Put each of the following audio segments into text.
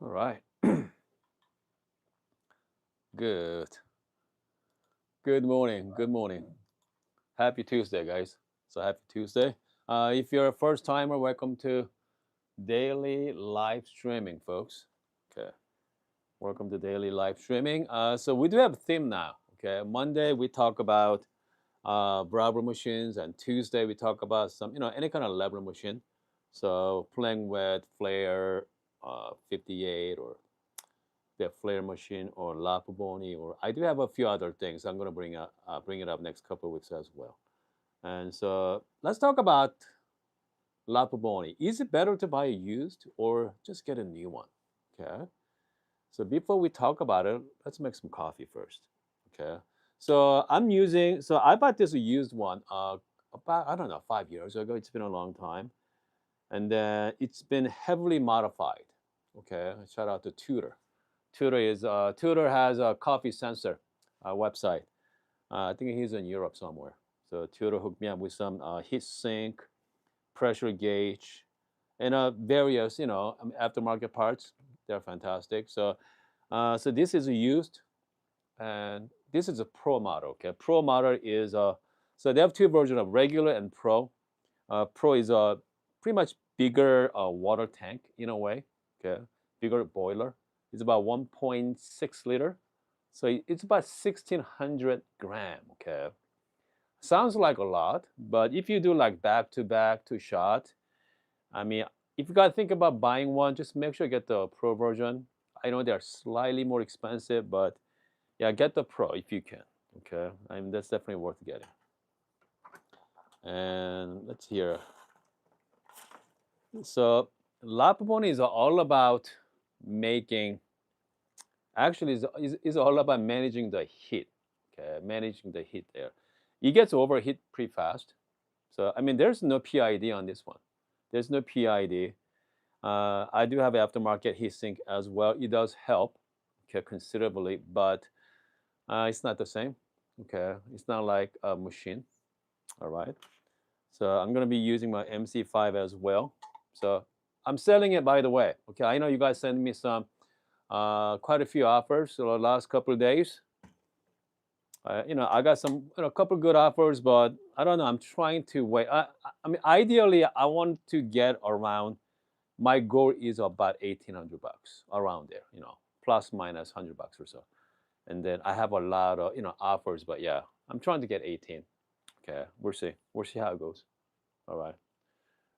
All right. Good. Good morning. Good morning. Happy Tuesday, guys. So happy Tuesday. If you're a first timer, welcome to daily live streaming, folks. Okay. Welcome to daily live streaming. So we do have a theme now. Okay. Monday we talk about Bravo machines, and Tuesday we talk about some, any kind of level machine. So playing with Flare 58 or the flare machine or La Pavoni, or I do have a few other things I'm going to bring it up next couple of weeks as well. And so let's talk about La Pavoni. Is it better to buy a used or just get a new one? Okay. So before we talk about it, let's make some coffee first. Okay. So I bought this used one about, I don't know, 5 years ago. It's been a long time. And then it's been heavily modified. Okay. Shout out to Tudor. Tudor has a coffee sensor website. I think he's in Europe somewhere. So Tudor hooked me up with some heat sink, pressure gauge, and various aftermarket parts. They're fantastic. So this is used, and this is a pro model. Okay, pro model is so they have two versions of regular and pro. Pro is a pretty much bigger water tank in a way. Okay, bigger boiler. It's about 1.6 liter, so it's about 1,600 gram. Okay, sounds like a lot, but if you do like back to back to shot, I mean, if you gotta think about buying one, just make sure you get the pro version. I know they're slightly more expensive, but yeah, get the pro if you can. Okay, I mean that's definitely worth getting. And let's hear. So Lapaponi is all about making. Actually, is all about managing the heat. Okay, managing the heat there. It gets overheat pretty fast. So I mean, there's no PID on this one. There's no PID. I do have aftermarket heatsink as well. It does help, okay, considerably, but it's not the same. Okay, it's not like a machine. All right. So I'm gonna be using my MC5 as well. So I'm selling it, by the way. Okay, I know you guys sent me some quite a few offers the last couple of days. I got some a couple good offers, but I don't know. I'm trying to wait. I mean, ideally, I want to get around. My goal is about 1,800 bucks, around there. Plus minus 100 bucks or so. And then I have a lot of offers, but yeah, I'm trying to get 18. Okay, we'll see. We'll see how it goes. All right.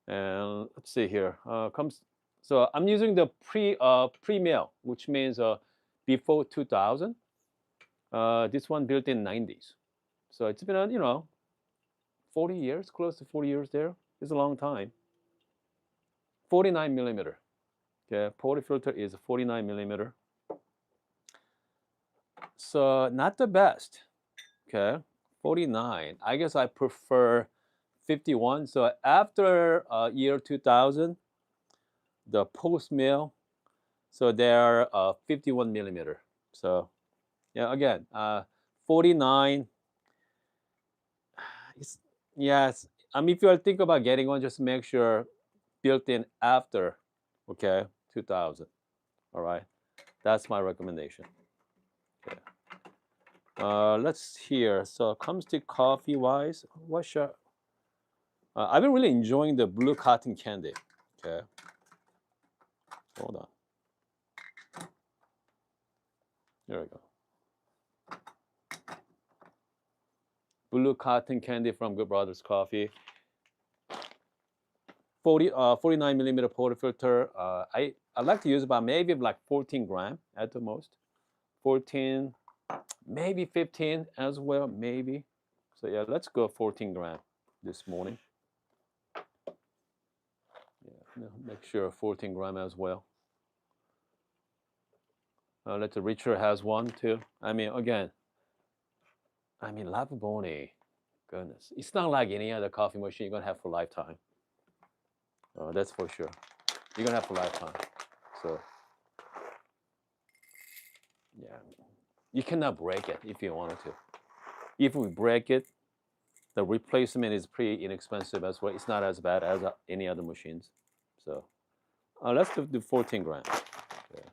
And let's see here. Comes. So I'm using the pre-mill, which means before 2000. This one built in 90s. So it's been 40 years, close to 40 years there. It's a long time. 49 millimeter. Okay, portafilter is 49 millimeter. So not the best. Okay, 49. I guess I prefer 51. So after year 2000, the post mill, so they're 51 millimeter. So yeah, again, 49. It's, yes, I mean, if you are thinking about getting one, just make sure built in after, okay, 2000. All right, that's my recommendation. Okay. Let's hear. So comes to coffee wise, what should I've been really enjoying the blue cotton candy. Okay, hold on. There we go. Blue cotton candy from Good Brothers Coffee. 49 millimeter portafilter. I like to use about maybe like 14 gram at the most. 14, maybe 15 as well, maybe. So yeah, let's go 14 gram this morning. Yeah, make sure 14 gram as well. Let's see, Richard has one too. I mean, again, Lavaboni, goodness, it's not like any other coffee machine you're gonna have for lifetime. That's for sure. You're gonna have for lifetime. So yeah, you cannot break it if you wanted to. If we break it, the replacement is pretty inexpensive as well. It's not as bad as any other machines. So let's do 14 gram. Okay.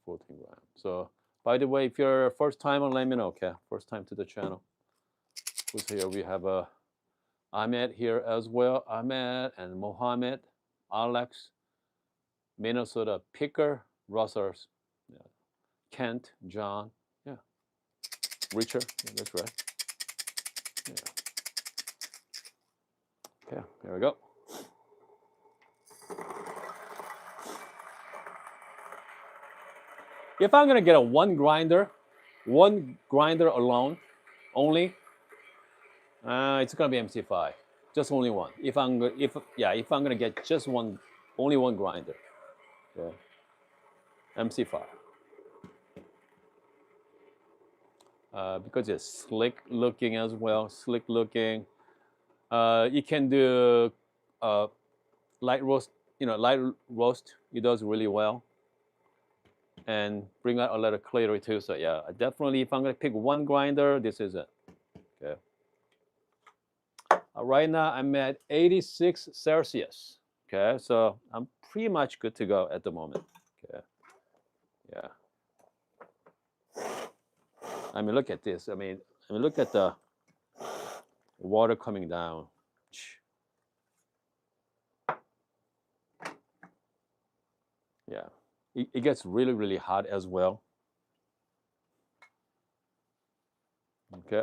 14 grams. So, by the way, if you're a first timer, let me know, okay? First time to the channel. Who's here? We have Ahmed here as well. Ahmed and Mohammed, Alex, Minnesota Picker, Russell, yeah. Kent, John, yeah. Richard, yeah, that's right. Yeah. Okay, here we go. If I'm gonna get a one grinder alone, only, it's gonna be MC5, just only one. If I'm gonna get just one, only one grinder, yeah, MC5. Because it's slick looking as well, slick looking. You can do light roast, light roast. It does really well, and bring out a lot of clarity too. So yeah, definitely, if I'm gonna pick one grinder, this is it. Okay. Right now I'm at 86 Celsius. Okay, so I'm pretty much good to go at the moment. Okay. Yeah. I mean, look at this. I mean, look at the water coming down. Yeah, it gets really, really hot as well. Okay.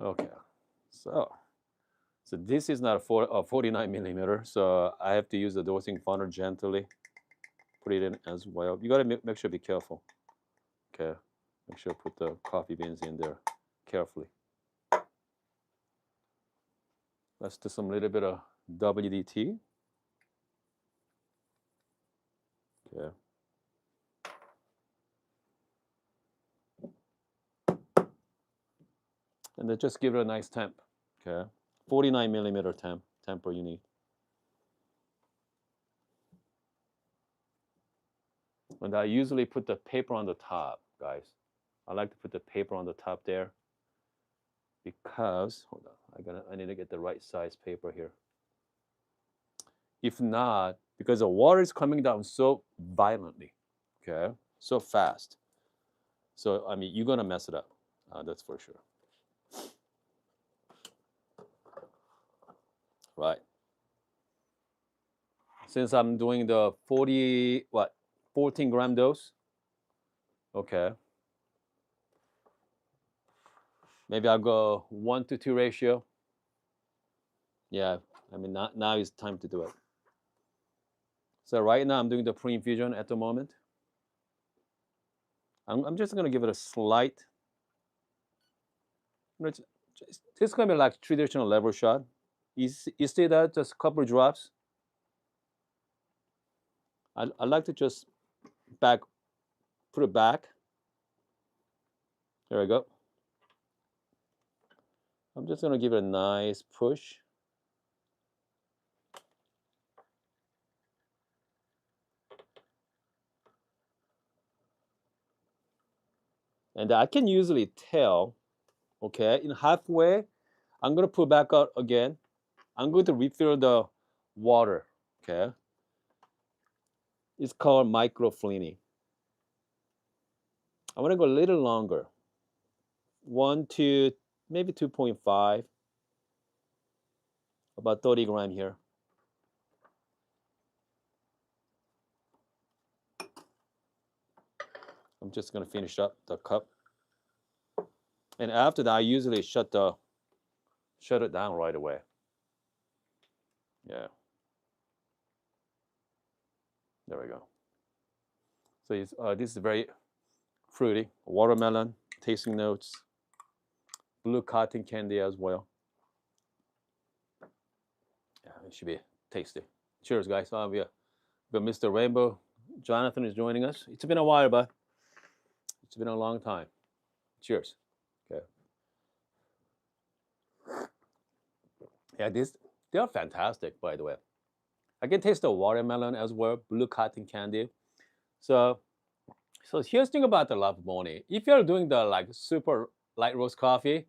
Okay. So this is not a 49 millimeter, so I have to use the dosing funnel gently. Put it in as well. You gotta make sure, be careful. Okay. Make sure put the coffee beans in there carefully. Let's do some little bit of WDT. Okay. And then just give it a nice temp. Okay. 49 millimeter temper you need. And I usually put the paper on the top, guys. I like to put the paper on the top there because, hold on, I need to get the right size paper here. If not, because the water is coming down so violently, okay, so fast. So, I mean, you're gonna mess it up, that's for sure. Right. Since I'm doing the 14 gram dose, okay. Maybe I'll go 1 to 2 ratio. Yeah, I mean, now is time to do it. So right now I'm doing the pre-infusion at the moment. I'm just gonna give it a slight. It's gonna be like traditional level shot. You see that, just a couple of drops. I like to just put it back. There we go. I'm just gonna give it a nice push. And I can usually tell, okay, in halfway, I'm gonna put back out again. I'm going to refill the water, okay? It's called microfleaning. I wanna go a little longer. 1 to maybe 2.5, about 30 gram here. I'm just gonna finish up the cup. And after that, I usually shut it down right away. Yeah. There we go. So this is very fruity. Watermelon, tasting notes, blue cotton candy as well. Yeah, it should be tasty. Cheers, guys. We got Mr. Rainbow. Jonathan is joining us. It's been a while, but it's been a long time. Cheers. Okay. Yeah, they are fantastic, by the way. I can taste the watermelon as well, blue cotton candy. So here's the thing about the Pavoni. If you're doing the like super light roast coffee,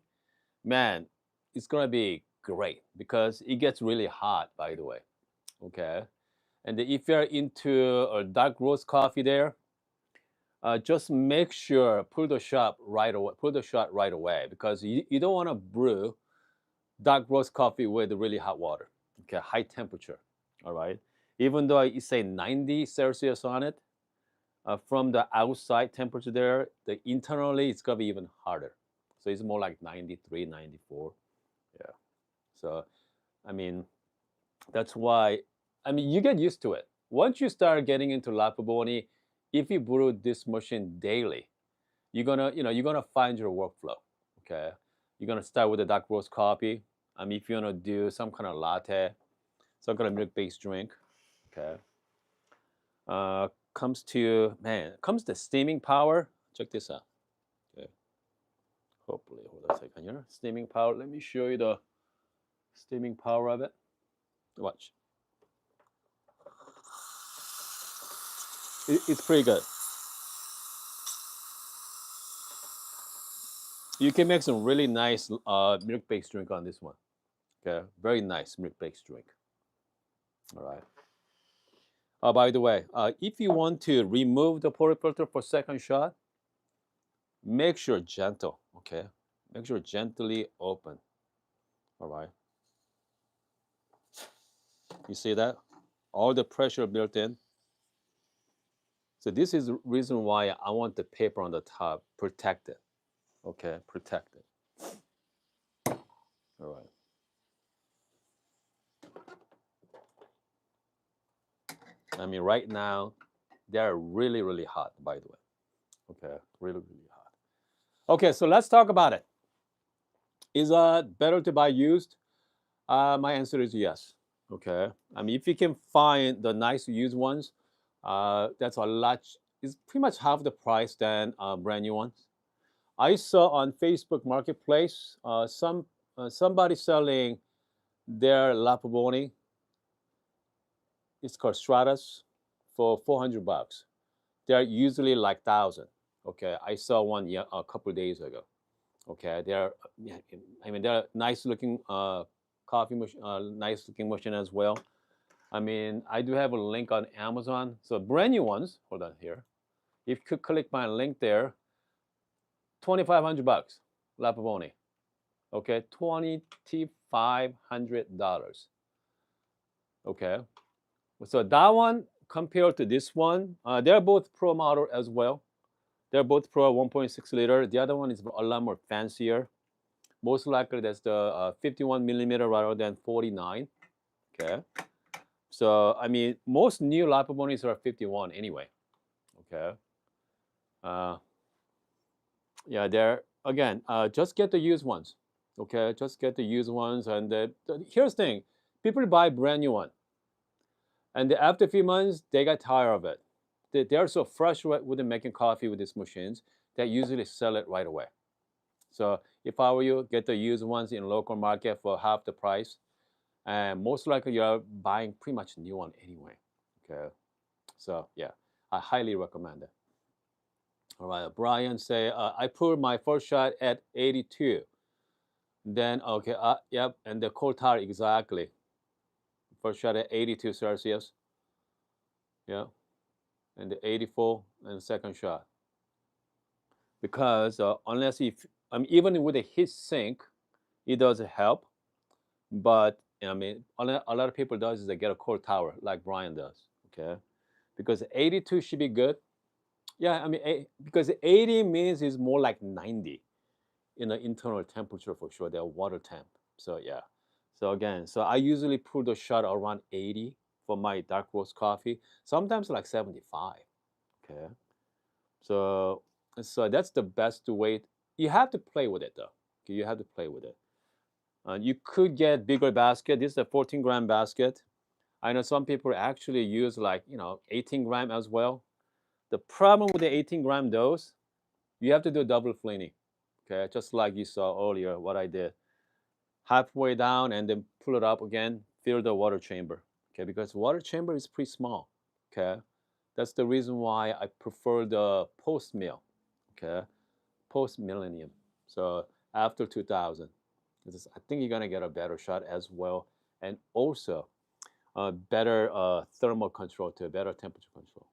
man, it's gonna be great because it gets really hot, by the way. Okay. And if you're into a dark roast coffee there, just make sure pull the shot right away. Pull the shot right away because you don't want to brew dark roast coffee with really hot water. Okay, high temperature. All right. Even though you say 90 Celsius on it, from the outside temperature there, the internally it's gonna be even harder. So it's more like 93, 94. Yeah. So I mean, that's why I mean you get used to it. Once you start getting into La Pavoni, if you brew this machine daily, you're gonna find your workflow. Okay. You're gonna start with a dark roast coffee. If you wanna do some kind of latte, some kind of milk-based drink. Okay. Comes to steaming power. Check this out. Okay. Hopefully, hold on a second here. Steaming power. Let me show you the steaming power of it. Watch. It's pretty good. You can make some really nice milk-based drink on this one. Okay, very nice milk-based drink. All right. By the way, if you want to remove the portafilter for second shot, make sure gentle. Okay, make sure gently open. All right. You see that? All the pressure built in. So this is the reason why I want the paper on the top protected. Okay, protected. All right. Right now, they're really, really hot, by the way. Okay, really, really hot. Okay, so let's talk about it. Is it better to buy used? My answer is yes. Okay. If you can find the nice used ones, that's a lot. It's pretty much half the price than brand new ones. I saw on Facebook Marketplace somebody selling their Lapaboni. It's called Stratus for $400. They're usually like 1,000. Okay, I saw one a couple days ago. Okay, they're nice looking coffee machine, nice looking machine as well. I do have a link on Amazon. So brand new ones. Hold on here. If you could click my link there, $2,500, Lapavoni. Okay, $2,500. Okay, so that one compared to this one, they're both Pro model as well. They're both Pro 1.6 liter. The other one is a lot more fancier. Most likely that's the 51 millimeter rather than 49. Okay. So most new Lapabonis are 51 anyway. Okay. Yeah, they're again. Just get the used ones. Okay, just get the used ones. And here's the thing: people buy brand new one, and after a few months, they get tired of it. They're so frustrated with making coffee with these machines that usually sell it right away. So if I were you, get the used ones in local market for half the price, and most likely you're buying pretty much a new one anyway. Okay, so yeah, I highly recommend it. All right, Brian say I put my first shot at 82. Then okay, yep, and the cold tire exactly. First shot at 82 Celsius. Yeah, and the 84 and second shot. Because unless if even with a heat sink, it does help. But a lot of people does is they get a cold tower like Brian does. Okay, because 82 should be good. Yeah, because 80 means it's more like 90 in the internal temperature for sure. They're water temp. So yeah. So again, so I usually put the shot around 80 for my dark roast coffee. Sometimes like 75. Okay. So that's the best way. You have to play with it though. Okay, you have to play with it. You could get bigger basket. This is a 14-gram basket. I know some people actually use 18-gram as well. The problem with the 18-gram dose, you have to do double cleaning. Okay, just like you saw earlier, what I did. Halfway down and then pull it up again, fill the water chamber. Okay, because water chamber is pretty small. Okay, that's the reason why I prefer the post mill. Okay, post millennium. So after 2000. I think you're gonna get a better shot as well, and also better thermal control too, better temperature control.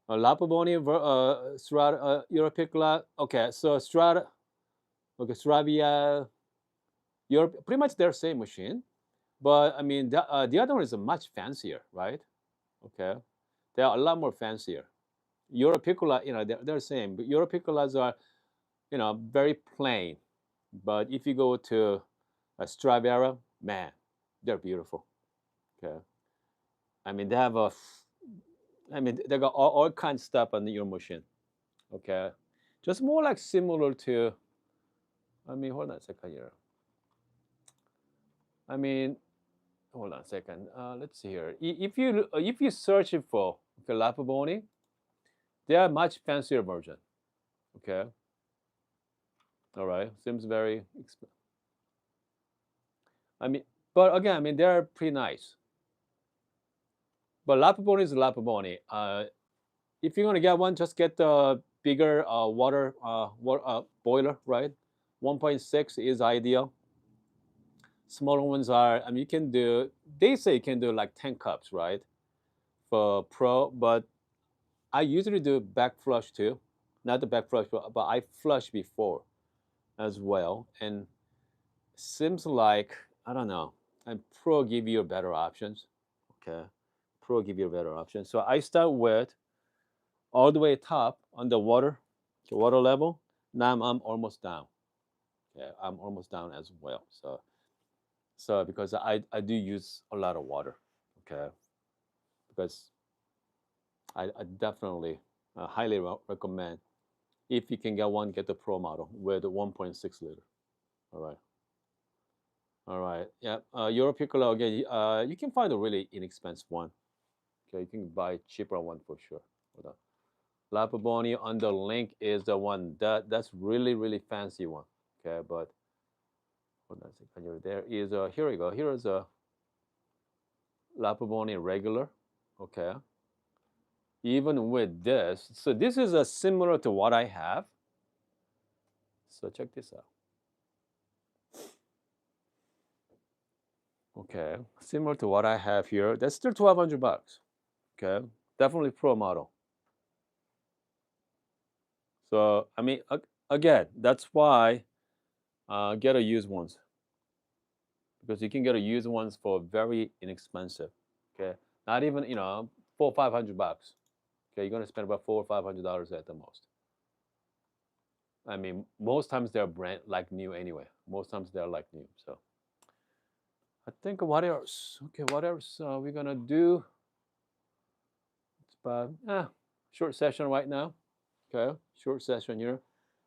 Lapoboni, Strata, Europicula. Okay, so Strata, okay, Stravia, Europe, pretty much their same machine, but I mean the other one is much fancier, right? Okay, they are a lot more fancier. Europicula, they're the same, but Europiculas are, very plain. But if you go to a Stravera, man, they're beautiful. Okay, I mean they have they got all kinds of stuff on your machine. Okay, just more like similar to. I mean, hold on a second here. I mean, hold on a second. Let's see here. If you search it for Lapaboni, they are much fancier version. Okay, all right. Seems very. I mean, but again, I mean they're pretty nice. But Lapaboni is Lapaboni. If you're gonna get one, just get the bigger water boiler, right? 1.6 is ideal. Smaller ones are, I mean, you can do. They say you can do like 10 cups, right? For pro, but I usually do back flush too, not the back flush, but I flush before as well. And seems like I don't know. And pro give you better options. Okay, pro give you better options. So I start with all the way top on the water level. Now I'm almost down. Okay, I'm almost down as well. So because I do use a lot of water. Okay, because I definitely highly recommend if you can get one, get the pro model with the 1.6 liter. All right. All right. Yeah. Euro Piccolo again. You can find a really inexpensive one. Okay, you can buy a cheaper one for sure. Hold on. Lapaboni on the link is the one that's really fancy one. Okay, but hold on a second here. There is a here we go. Here is a Lapaboni regular. Okay. Even with this, so this is a similar to what I have. So check this out. Okay, similar to what I have here. That's still 1,200 bucks. Okay, definitely pro model. So I mean, again, that's why get a used ones because you can get a used ones for very inexpensive. Okay, not even 400 or 500 bucks. Okay, you're gonna spend about $400 or $500 at the most. I mean, most times they're brand like new anyway. Most times they're like new. So I think what else? Okay, what else are we gonna do? It's about short session right now. Okay, short session here.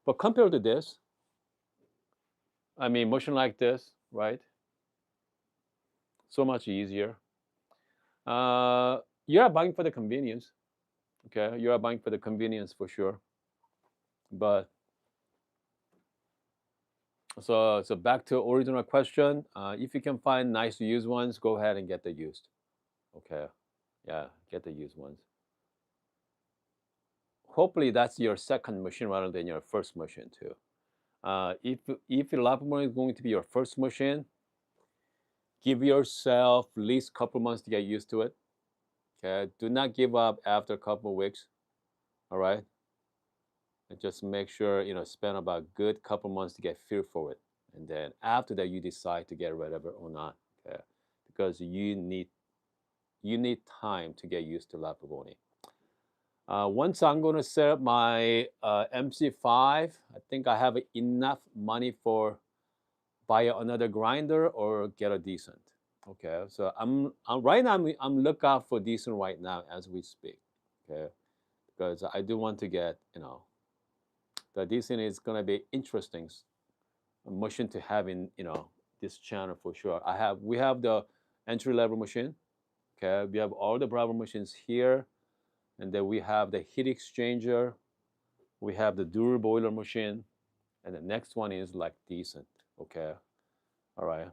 But compared to this, I mean, motion like this, right? So much easier. You are buying for the convenience. Okay, you are buying for the convenience for sure. But so back to original question. If you can find nice used ones, go ahead and get the used. Okay, yeah, get the used ones. Hopefully that's your second machine rather than your first machine too. If your laptop is going to be your first machine, give yourself at least a couple months to get used to it. Okay, do not give up after a couple of weeks. All right, and just make sure spend about a good couple months to get feel for it, and then after that you decide to get rid of it or not. Okay, because you need time to get used to Lapavoni. Once I'm going to set up my MC5, I think I have enough money for buy another grinder or get a decent. Okay, so I'm right now I'm lookout for decent right now as we speak. Okay, because I do want to get the decent is gonna be interesting machine to have in this channel for sure. We have the entry level machine. Okay, we have all the Bravo machines here, and then we have the heat exchanger. We have the dual boiler machine, and the next one is like decent. Okay, all right.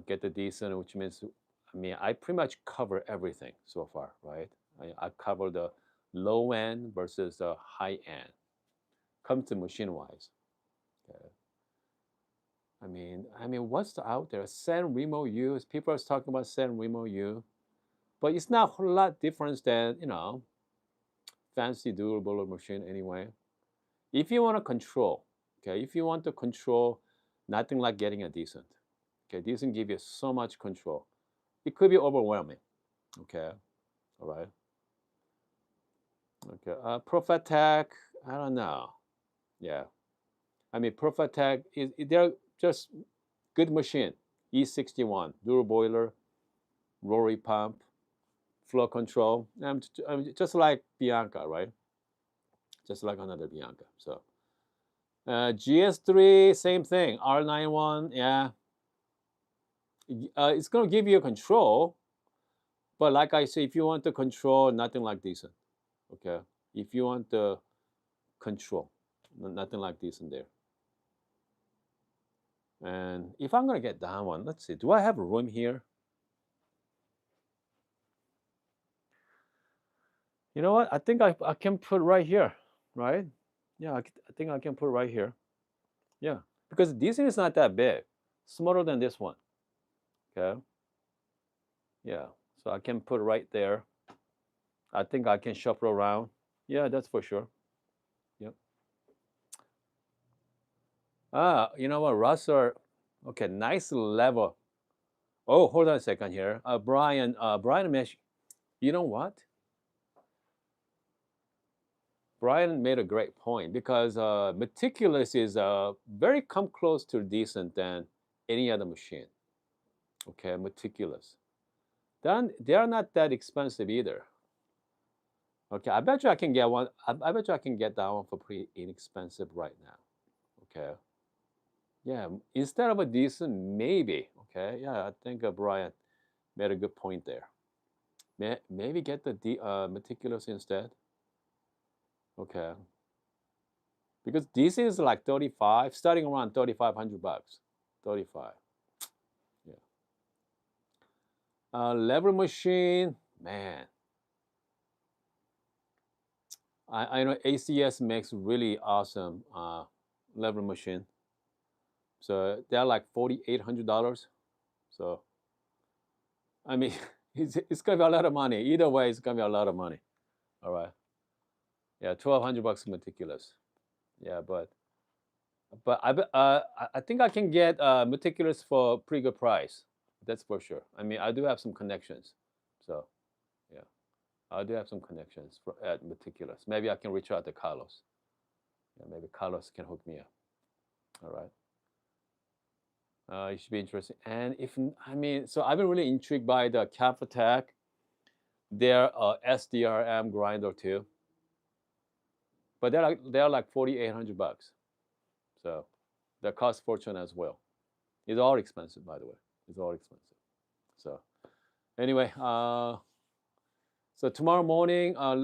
Get the decent, which means, I mean, I pretty much cover everything so far, right? I cover the low end versus the high end. Come to machine wise. Okay. What's out there? San Remo U. People are talking about San Remo U, but it's not a whole lot different than fancy durable machine anyway. If you want to control, okay, if you want to control, nothing like getting a decent. Okay, decent give you so much control. It could be overwhelming. Okay, all right. Okay, Profatec, I don't know. Yeah, Profatec they're just good machine. E61, dual boiler, rotary pump, flow control. Just like Bianca, right? Just like another Bianca. So GS3, same thing. R91, yeah. It's going to give you control, but like I say, if you want to control, nothing like decent. Okay, if you want to control, nothing like decent there. And if I'm going to get that one, let's see. Do I have room here? You know what? I think I can put right here, right? Yeah, I think I can put right here. Yeah, because this is not that big, smaller than this one. Okay. Yeah, so I can put right there. I think I can shuffle around. Yeah, that's for sure. Yep. You know what, Russell? Okay, nice level. Oh, hold on a second here. Brian Mesh. You know what? Brian made a great point because meticulous is very come close to decent than any other machine. Okay, meticulous. Then they are not that expensive either. Okay, I bet you I can get one. I bet you I can get that one for pretty inexpensive right now. Okay. Yeah, instead of a decent, maybe. Okay. Yeah, I think Brian made a good point there. Maybe get the meticulous instead. Okay. Because this is like 35, starting around 3,500 bucks. 35. Yeah. Lever machine, man. I know ACS makes really awesome lever machine. So they're like $4,800. So it's gonna be a lot of money. Either way, it's gonna be a lot of money. All right. Yeah, 1,200 bucks meticulous. Yeah, but I think I can get meticulous for a pretty good price. That's for sure. I do have some connections, so yeah, I do have some connections at meticulous. Maybe I can reach out to Carlos. Yeah, maybe Carlos can hook me up. All right. It should be interesting. And so I've been really intrigued by the Cafatech, their SDRM grinder too. But they're like 4,800 bucks. So they cost fortune as well. It's all expensive, by the way. It's all expensive. So anyway, so tomorrow morning, I'm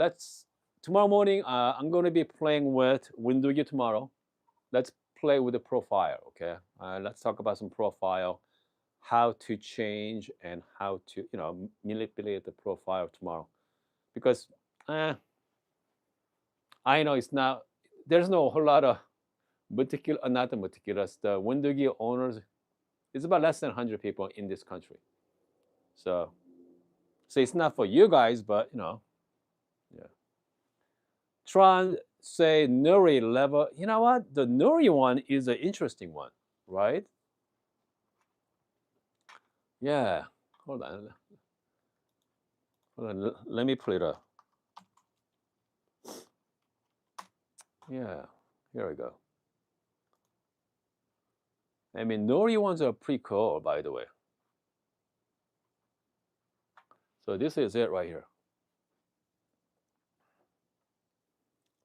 going to be playing with Windugi tomorrow. Let's play with the profile, okay? Let's talk about some profile, how to change and how to, manipulate the profile tomorrow. Because I know there's no whole lot of not the meticulous, the Windugi owners, it's about less than 100 people in this country. So it's not for you guys, but yeah. Tron say Nuri level. You know what? The Nuri one is an interesting one, right? Yeah. Hold on. Let me pull it up. Yeah. Here we go. Nuri ones are pretty cool, by the way. So this is it right here.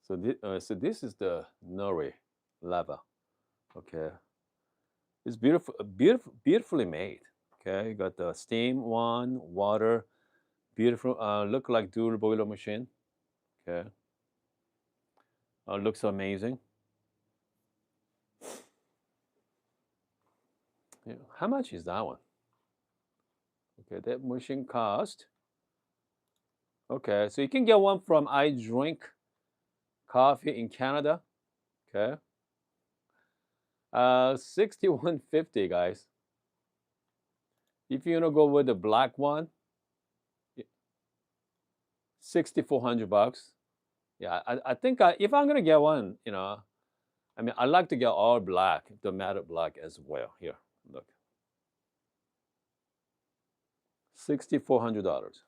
So this is the Nuri lava. Okay. It's beautifully made. Okay, you got the steam one, water, beautiful. Look like dual boiler machine. Okay. Looks amazing. Yeah. How much is that one? Okay, that machine cost. Okay, so you can get one from I Drink Coffee in Canada. Okay. $61.50, guys. If you wanna go with the black one, 6,400 bucks. Yeah, I think if I'm gonna get one, I mean, I like to get all black, the matte black as well. Here, look, $6,400.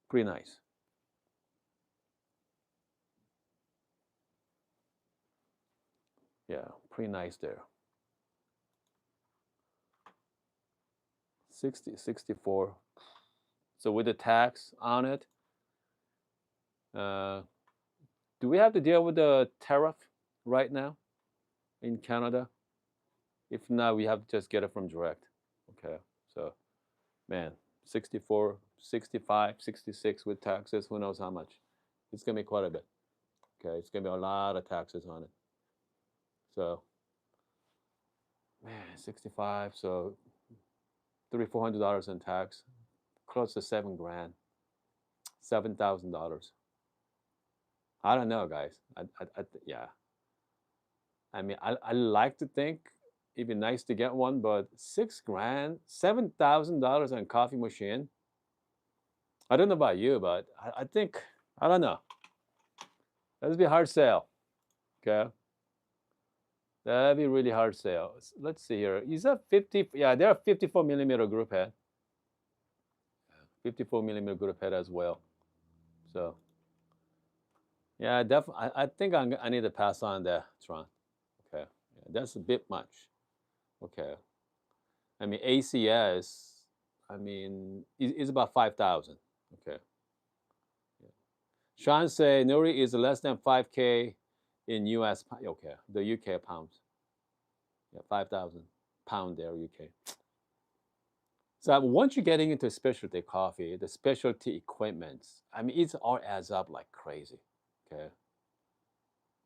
Pretty nice. Yeah, pretty nice there. 60, 64. So with the tax on it, uh, do we have to deal with the tariff right now in Canada? If not, we have to just get it from direct. Okay, so man, 64, 65, 66 with taxes, who knows how much? It's gonna be quite a bit. Okay, it's gonna be a lot of taxes on it. So, man, 65, so $300-400 in tax, close to 7 grand, $7,000. I don't know, guys. Yeah. I mean, I like to think it'd be nice to get one, but 6 grand, $7,000 on a coffee machine. I don't know about you, but I think I don't know. That'd be a hard sale. Okay, that'd be really hard sale. Let's see here. Is that 50? Yeah, there are 54 millimeter group head. 54 millimeter group head as well. So yeah, definitely. I think I need to pass on that, Tron. Okay, yeah, that's a bit much. Okay, I mean ACS. I mean is about 5,000. Okay. Yeah. Sean say Nuri is less than 5K in US. Okay, the UK pounds. Yeah, 5,000 pound there UK. So once you're getting into specialty coffee, the specialty equipments, I mean, it all adds up like crazy. Okay,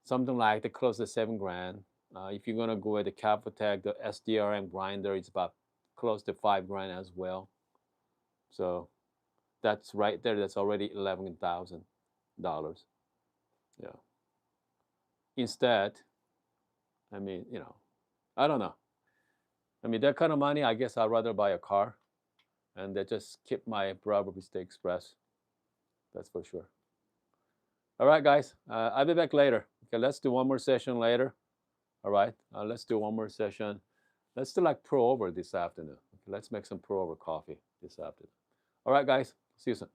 something like the close to 7 grand. If you're gonna go with the Capotec, the SDRM grinder, it's about close to 5 grand as well. So that's right there. That's already $11,000. Yeah. Instead, I mean, I don't know. I mean, that kind of money, I guess I'd rather buy a car and just keep my Bravo Vista Express. That's for sure. All right, guys. I'll be back later. Okay, let's do one more session later. All right. Let's do one more session. Let's do like pour over this afternoon. Okay, let's make some pour over coffee this afternoon. All right, guys. See you soon.